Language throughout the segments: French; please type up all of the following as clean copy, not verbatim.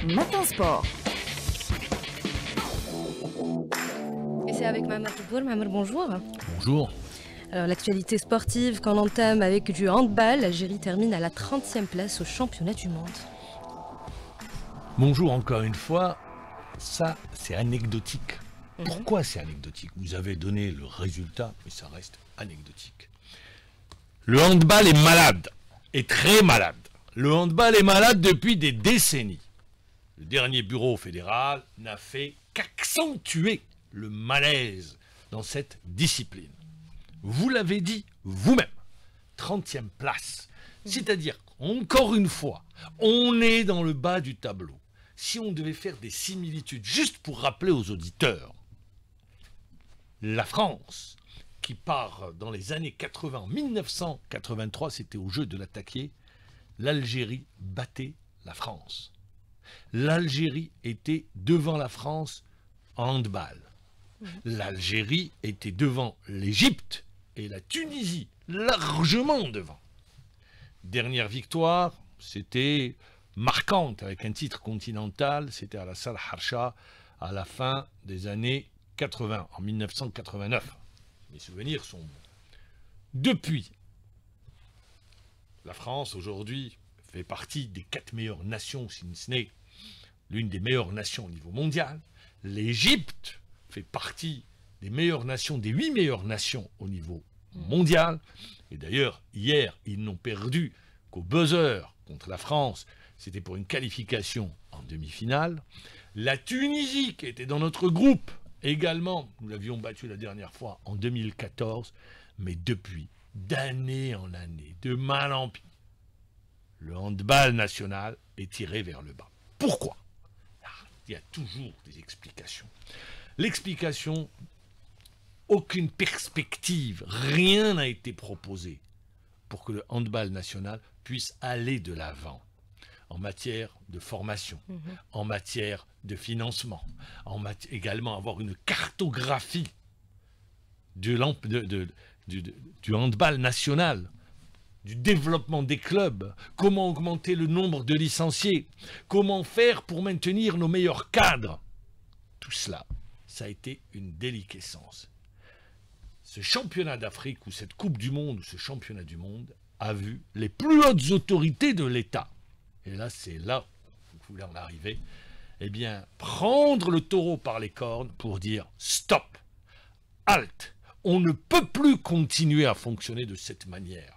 Matin Sport. Et c'est avec Mamer Toupour. Mamer, bonjour. Bonjour. Alors, l'actualité sportive qu'on entame avec du handball, l'Algérie termine à la 30e place au championnat du monde. Bonjour encore une fois. Ça, c'est anecdotique. Pourquoi c'est anecdotique? Vous avez donné le résultat, mais ça reste anecdotique. Le handball est malade, est très malade. Le handball est malade depuis des décennies. Le dernier bureau fédéral n'a fait qu'accentuer le malaise dans cette discipline. Vous l'avez dit vous-même, 30e place. C'est-à-dire, encore une fois, on est dans le bas du tableau. Si on devait faire des similitudes, juste pour rappeler aux auditeurs, la France, qui part dans les années 80, en 1983, c'était au jeu de l'attaquer, l'Algérie battait la France. L'Algérie était devant la France en handball. L'Algérie était devant l'Égypte et la Tunisie, largement devant. Dernière victoire, c'était marquante avec un titre continental, c'était à la Salle Harsha à la fin des années 80, en 1989. Mes souvenirs sont bons. Depuis, la France aujourd'hui fait partie des 4 meilleures nations, si ce n'est l'une des meilleures nations au niveau mondial. L'Égypte fait partie des meilleures nations, des 8 meilleures nations au niveau mondial. Et d'ailleurs, hier, ils n'ont perdu qu'au buzzer contre la France. C'était pour une qualification en demi-finale. La Tunisie, qui était dans notre groupe, également, nous l'avions battu la dernière fois en 2014. Mais depuis, d'année en année, de mal en pis, le handball national est tiré vers le bas. Pourquoi? Il y a toujours des explications. L'explication, aucune perspective, rien n'a été proposé pour que le handball national puisse aller de l'avant en matière de formation, en matière de financement, également avoir une cartographie du handball national, du développement des clubs, comment augmenter le nombre de licenciés, comment faire pour maintenir nos meilleurs cadres. Tout cela, ça a été une déliquescence. Ce championnat d'Afrique ou cette Coupe du Monde ou ce championnat du monde a vu les plus hautes autorités de l'État, et là c'est là où vous voulez en arriver, eh bien prendre le taureau par les cornes pour dire stop, halte, on ne peut plus continuer à fonctionner de cette manière.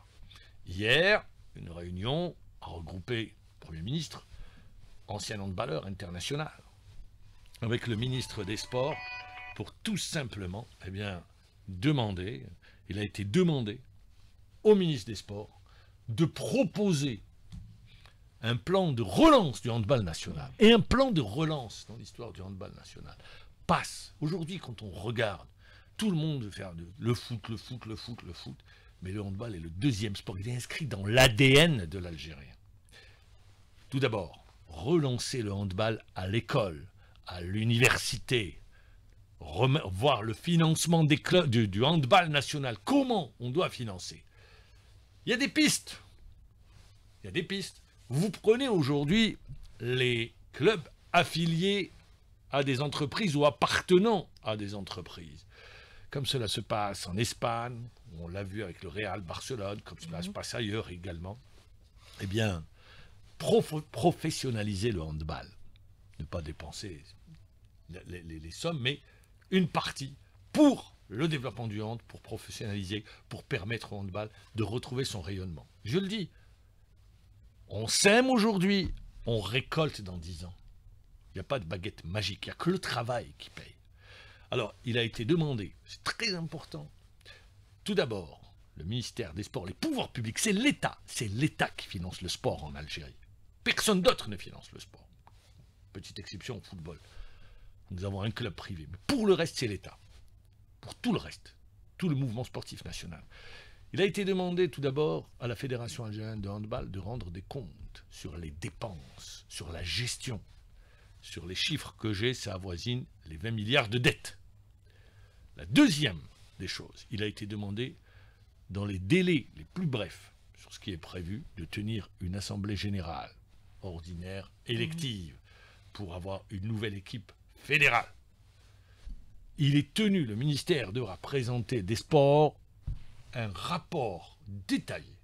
Hier, une réunion a regroupé le Premier ministre, ancien handballeur international, avec le ministre des Sports, pour tout simplement demander, il a été demandé au ministre des Sports de proposer un plan de relance du handball national. Et un plan de relance dans l'histoire du handball national passe. Aujourd'hui, quand on regarde, tout le monde veut faire le foot, mais le handball est le deuxième sport. Il est inscrit dans l'ADN de l'Algérien. Tout d'abord, relancer le handball à l'école, à l'université, voir le financement des clubs, du handball national. Comment on doit financer? Il y a des pistes. Il y a des pistes. Vous prenez aujourd'hui les clubs affiliés à des entreprises ou appartenant à des entreprises. Comme cela se passe en Espagne, on l'a vu avec le Real Barcelone, comme cela se passe ailleurs également. Eh bien, professionnaliser le handball. Ne pas dépenser les sommes, mais une partie pour le développement du hand, pour professionnaliser, pour permettre au handball de retrouver son rayonnement. Je le dis, on sème aujourd'hui, on récolte dans 10 ans. Il n'y a pas de baguette magique, il n'y a que le travail qui paye. Alors, il a été demandé, c'est très important, tout d'abord, le ministère des Sports, les pouvoirs publics, c'est l'État qui finance le sport en Algérie. Personne d'autre ne finance le sport. Petite exception au football. Nous avons un club privé, mais pour le reste, c'est l'État. Pour tout le reste, tout le mouvement sportif national. Il a été demandé tout d'abord à la Fédération algérienne de handball de rendre des comptes sur les dépenses, sur la gestion. Sur les chiffres que j'ai, ça avoisine les 20 milliards de dettes. La deuxième des choses, il a été demandé, dans les délais les plus brefs, sur ce qui est prévu, de tenir une assemblée générale, ordinaire, élective, pour avoir une nouvelle équipe fédérale. Il est tenu, le ministère devra présenter des sports, un rapport détaillé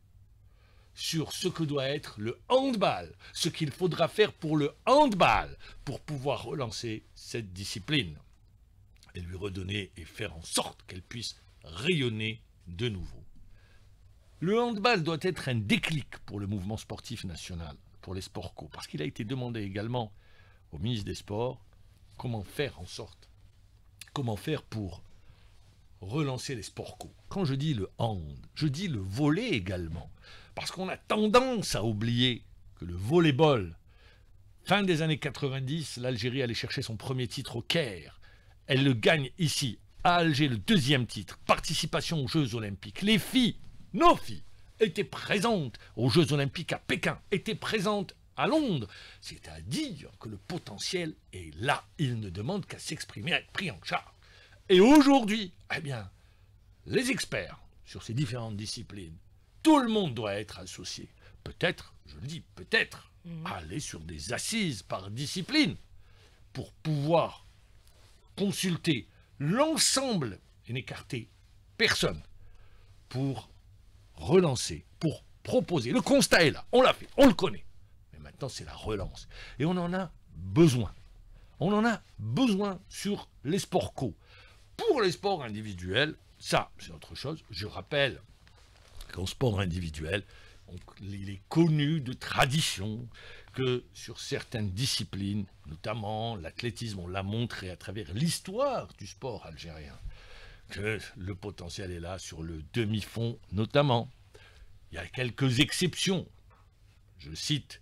sur ce que doit être le handball, ce qu'il faudra faire pour le handball, pour pouvoir relancer cette discipline et lui redonner et faire en sorte qu'elle puisse rayonner de nouveau. Le handball doit être un déclic pour le mouvement sportif national, pour les sports co, parce qu'il a été demandé également au ministre des Sports comment faire pour relancer les sports co. Quand je dis le hand, je dis le volley également, parce qu'on a tendance à oublier que le volleyball, fin des années 90, l'Algérie allait chercher son premier titre au Caire. Elle le gagne ici, à Alger, le deuxième titre, participation aux Jeux Olympiques. Les filles, nos filles, étaient présentes aux Jeux Olympiques à Pékin, étaient présentes à Londres. C'est-à-dire que le potentiel est là. Il ne demande qu'à s'exprimer, à être pris en charge. Et aujourd'hui, eh bien, les experts sur ces différentes disciplines, tout le monde doit être associé. Peut-être, je le dis, peut-être, aller sur des assises par discipline pour pouvoir consulter l'ensemble et n'écarter personne pour relancer, pour proposer. Le constat est là, on l'a fait, on le connaît. Mais maintenant, c'est la relance. Et on en a besoin. On en a besoin sur les sports co. Pour les sports individuels, ça, c'est autre chose. Je rappelle qu'en sport individuel, il est connu de tradition que sur certaines disciplines, notamment l'athlétisme, on l'a montré à travers l'histoire du sport algérien, que le potentiel est là sur le demi-fond notamment. Il y a quelques exceptions. Je cite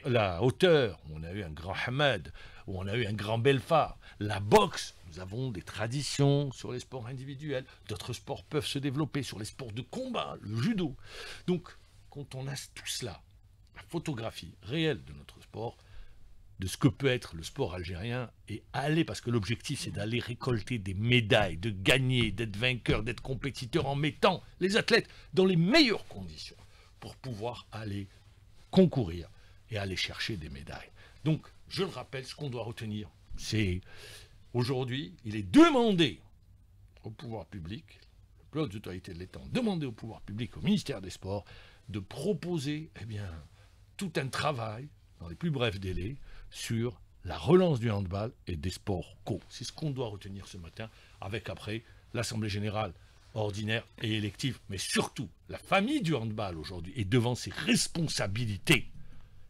la hauteur, où on a eu un grand Hamad, où on a eu un grand Belfast. La boxe, nous avons des traditions sur les sports individuels. D'autres sports peuvent se développer sur les sports de combat, le judo. Donc, quand on a tout cela, la photographie réelle de notre sport, de ce que peut être le sport algérien, et aller, parce que l'objectif c'est d'aller récolter des médailles, de gagner, d'être vainqueur, d'être compétiteur en mettant les athlètes dans les meilleures conditions pour pouvoir aller concourir et aller chercher des médailles. Donc, je le rappelle, ce qu'on doit retenir, c'est aujourd'hui, il est demandé au pouvoir public, les plus hautes autorités de l'État ont demandé au pouvoir public, au ministère des Sports, de proposer tout un travail dans les plus brefs délais sur la relance du handball et des sports co. C'est ce qu'on doit retenir ce matin, avec après l'Assemblée générale ordinaire et élective, mais surtout la famille du handball aujourd'hui est devant ses responsabilités.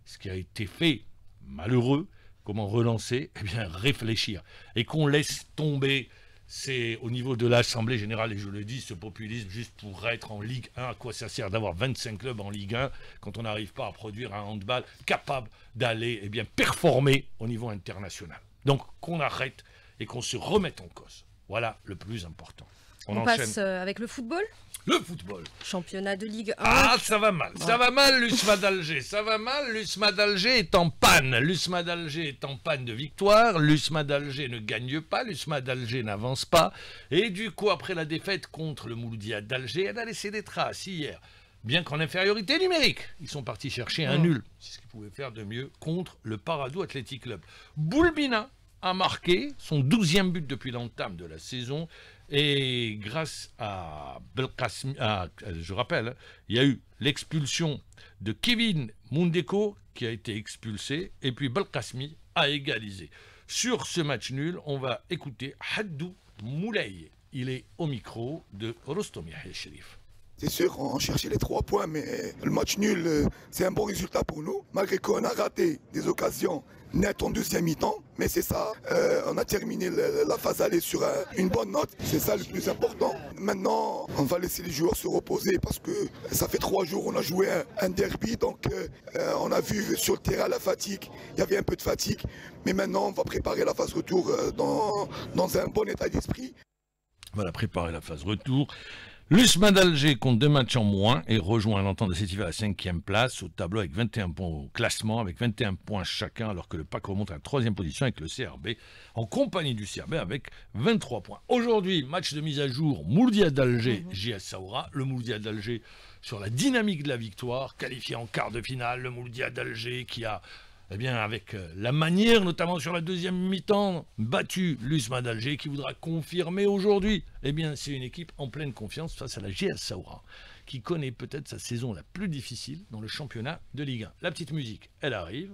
Ce qui a été fait, malheureux, comment relancer, réfléchir. Et qu'on laisse tomber, c'est au niveau de l'Assemblée générale, et je le dis, ce populisme juste pour être en Ligue 1, à quoi ça sert d'avoir 25 clubs en Ligue 1 quand on n'arrive pas à produire un handball capable d'aller performer au niveau international. Donc qu'on arrête et qu'on se remette en cause. Voilà le plus important. On passe avec le football. Le football. Championnat de Ligue 1. Ah, ça va mal. Ça va mal, l'USMA d'Alger. Ça va mal, l'USMA d'Alger est en panne. L'USMA d'Alger est en panne de victoire. L'USMA d'Alger ne gagne pas. L'USMA d'Alger n'avance pas. Et du coup, après la défaite contre le Mouloudia d'Alger, elle a laissé des traces hier. Bien qu'en infériorité numérique, ils sont partis chercher un nul. C'est ce qu'ils pouvaient faire de mieux contre le Paradou Athletic Club. Boulbina a marqué son 12e but depuis l'entame de la saison. Et grâce à Belkacmi, je rappelle, il y a eu l'expulsion de Kevin Mundeko qui a été expulsé, et puis Belkacmi a égalisé. Sur ce match nul, on va écouter Haddou Moulay. Il est au micro de Rostom Yahya Cherif. C'est sûr, on cherchait les 3 points, mais le match nul, c'est un bon résultat pour nous. Malgré qu'on a raté des occasions nettes en deuxième mi-temps, mais c'est ça. On a terminé la phase aller sur une bonne note. C'est ça le plus important. Maintenant, on va laisser les joueurs se reposer parce que ça fait 3 jours qu'on a joué un derby. Donc, on a vu sur le terrain la fatigue. Il y avait un peu de fatigue. Mais maintenant, on va préparer la phase retour dans un bon état d'esprit. Voilà, préparer la phase retour. L'USMA d'Alger compte 2 matchs en moins et rejoint l'entente de Sétif à la 5e place au tableau avec 21 points au classement, avec 21 points chacun, alors que le PAC remonte à la 3e position avec le CRB, en compagnie du CRB avec 23 points. Aujourd'hui, match de mise à jour, Mouloudia d'Alger, JS Saoura. Le Mouloudia d'Alger sur la dynamique de la victoire, qualifié en quart de finale, le Mouloudia d'Alger qui a eh bien, avec la manière, notamment sur la deuxième mi-temps, battu l'USMA d'Alger, qui voudra confirmer aujourd'hui. Eh bien, c'est une équipe en pleine confiance face à la GS Saoura, qui connaît peut-être sa saison la plus difficile dans le championnat de Ligue 1. La petite musique, elle arrive.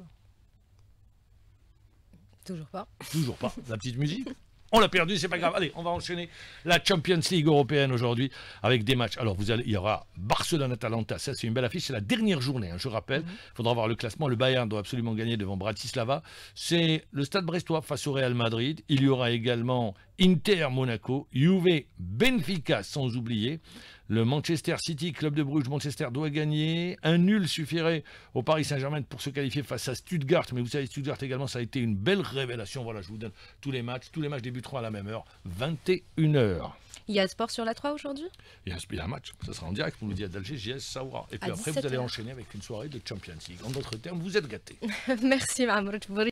Toujours pas. Toujours pas, la petite musique. On l'a perdu, c'est pas grave. Allez, on va enchaîner la Champions League européenne aujourd'hui avec des matchs. Alors, il y aura Barcelone-Atalanta. Ça, c'est une belle affiche. C'est la dernière journée, hein, je rappelle. Il faudra voir le classement. Le Bayern doit absolument gagner devant Bratislava. C'est le Stade Brestois face au Real Madrid. Il y aura également Inter-Monaco, Juve-Benfica, sans oublier. Le Manchester City, club de Bruges, Manchester doit gagner. Un nul suffirait au Paris Saint-Germain pour se qualifier face à Stuttgart. Mais vous savez, Stuttgart également, ça a été une belle révélation. Voilà, je vous donne tous les matchs. Tous les matchs débuteront à la même heure, 21h. Il y a sport sur la 3 aujourd'hui? Il y a un match, ça sera en direct, vous nous dites d'Alger, JS Saoura. Et puis après, vous allez enchaîner avec une soirée de Champions League. En d'autres termes, vous êtes gâtés. Merci, Mahmoud.